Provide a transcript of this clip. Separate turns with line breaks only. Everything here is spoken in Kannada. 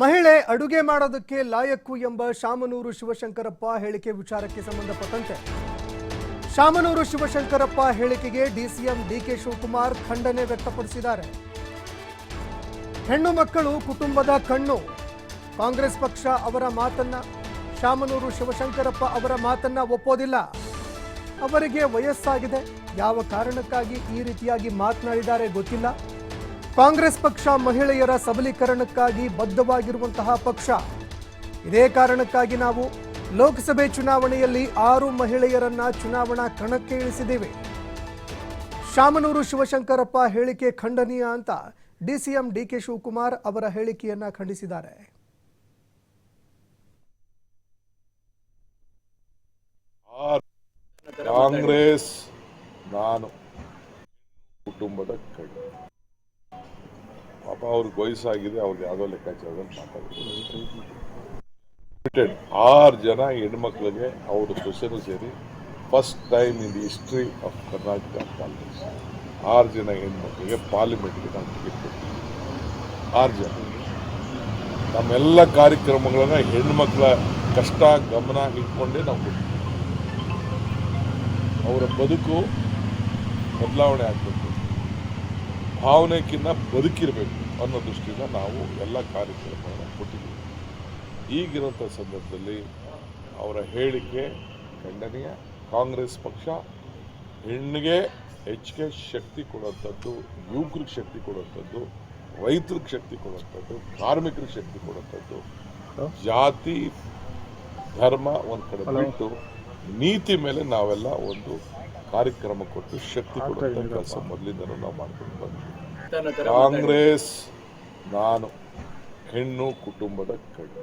ಮಹಿಳೆ ಅಡುಗೆ ಮಾಡೋದಕ್ಕೆ ಲಾಯಕ್ಕು ಎಂಬ ಶಾಮನೂರು ಶಿವಶಂಕರಪ್ಪ ಹೇಳಿಕೆ ವಿಚಾರಕ್ಕೆ ಸಂಬಂಧಪಟ್ಟಂತೆ ಶಾಮನೂರು ಶಿವಶಂಕರಪ್ಪ ಹೇಳಿಕೆಗೆ ಡಿಸಿಎಂ ಡಿಕೆ ಶಿವಕುಮಾರ್ ಖಂಡನೆ ವ್ಯಕ್ತಪಡಿಸಿದ್ದಾರೆ. ಹೆಣ್ಣು ಮಕ್ಕಳು ಕುಟುಂಬದ ಕಣ್ಣು. ಕಾಂಗ್ರೆಸ್ ಪಕ್ಷ ಅವರ ಮಾತನ್ನ ಶಾಮನೂರು ಶಿವಶಂಕರಪ್ಪ ಅವರ ಮಾತನ್ನ ಒಪ್ಪೋದಿಲ್ಲ. ಅವರಿಗೆ ವಯಸ್ಸಾಗಿದೆ. ಯಾವ ಕಾರಣಕ್ಕಾಗಿ ಈ ರೀತಿಯಾಗಿ ಮಾತನಾಡಿದ್ದಾರೆ ಗೊತ್ತಿಲ್ಲ. ಕಾಂಗ್ರೆಸ್ ಪಕ್ಷ ಮಹಿಳೆಯರ ಸಬಲೀಕರಣಕ್ಕಾಗಿ ಬದ್ಧವಾಗಿರುವಂತಹ ಪಕ್ಷ. ಇದೇ ಕಾರಣಕ್ಕಾಗಿ ನಾವು ಲೋಕಸಭೆ ಚುನಾವಣೆಯಲ್ಲಿ 6 ಮಹಿಳೆಯರನ್ನ ಚುನಾವಣಾ ಕಣಕ್ಕೆ ಇಳಿಸಿದ್ದೇವೆ. ಶಾಮನೂರು ಶಿವಶಂಕರಪ್ಪ ಹೇಳಿಕೆ ಖಂಡನೀಯ ಅಂತ ಡಿಸಿಎಂ ಡಿಕೆ ಶಿವಕುಮಾರ್ ಅವರ ಹೇಳಿಕೆಯನ್ನ ಖಂಡಿಸಿದ್ದಾರೆ.
ಕಾಂಗ್ರೆಸ್ ನಾನು ಕುಟುಂಬದ ಕಣ್ಣು. ಪಾಪ ಅವ್ರಿಗೆ ವಯಸ್ಸಾಗಿದೆ, ಅವ್ರಿಗೆ ಯಾವುದೋ ಲೆಕ್ಕಾಚಾರದಲ್ಲಿ ಮಾತಾಡ್ತಾರೆ. 6 ಜನ ಹೆಣ್ಮಕ್ಳಿಗೆ ಅವರು ಸೊಸೆನೂ ಸೇರಿ first time in the history of Karnataka Congress 6 ಜನ ಹೆಣ್ಮಕ್ಳಿಗೆ ಪಾರ್ಲಿಮೆಂಟ್ಗೆ ನಾವು ಟಿಕೆಟ್ ಕೊಡ್ತೀವಿ. 6 ಜನ. ನಮ್ಮೆಲ್ಲ ಕಾರ್ಯಕ್ರಮಗಳನ್ನ ಹೆಣ್ಮಕ್ಳ ಕಷ್ಟ ಗಮನ ಇಟ್ಕೊಂಡೇ ನಾವು ಕೊಡ್ತೀವಿ. ಅವರ ಬದುಕು ಬದಲಾವಣೆ ಆಗಬೇಕು, ಭಾವನೆಗಿಂತ ಬದುಕಿರಬೇಕು ಅನ್ನೋ ದೃಷ್ಟಿಯಿಂದ ನಾವು ಎಲ್ಲ ಕಾರ್ಯಕ್ರಮಗಳನ್ನು ಕೊಟ್ಟಿದ್ದೀವಿ. ಈಗಿರುವಂಥ ಸಂದರ್ಭದಲ್ಲಿ ಅವರ ಹೇಳಿಕೆ ಖಂಡನೀಯ. ಕಾಂಗ್ರೆಸ್ ಪಕ್ಷ ಹೆಣ್ಣಿಗೆ ಹೆಚ್ಚಿಗೆ ಶಕ್ತಿ ಕೊಡುವಂಥದ್ದು, ಯುವಕರಿಗೆ ಶಕ್ತಿ ಕೊಡುವಂಥದ್ದು, ರೈತರಿಗೆ ಶಕ್ತಿ ಕೊಡುವಂಥದ್ದು, ಕಾರ್ಮಿಕರಿಗೆ ಶಕ್ತಿ ಕೊಡುವಂಥದ್ದು, ಜಾತಿ ಧರ್ಮ ಒಂದು ಕಡೆ ಬಿಟ್ಟು ನೀತಿ ಮೇಲೆ ನಾವೆಲ್ಲ ಒಂದು ಕಾರ್ಯಕ್ರಮ ಕೊಟ್ಟು ಶಕ್ತಿ ಕೊಡುವಂಥ ಕೆಲಸ ಮೊದಲಿಂದನೂ ನಾವು ಮಾಡ್ಕೊಂಡು ಬಂದ್ವಿ. ಕಾಂಗ್ರೆಸ್ ನಾನು ಹೆಣ್ಣು ಕುಟುಂಬದ ಕಣ್ಣು.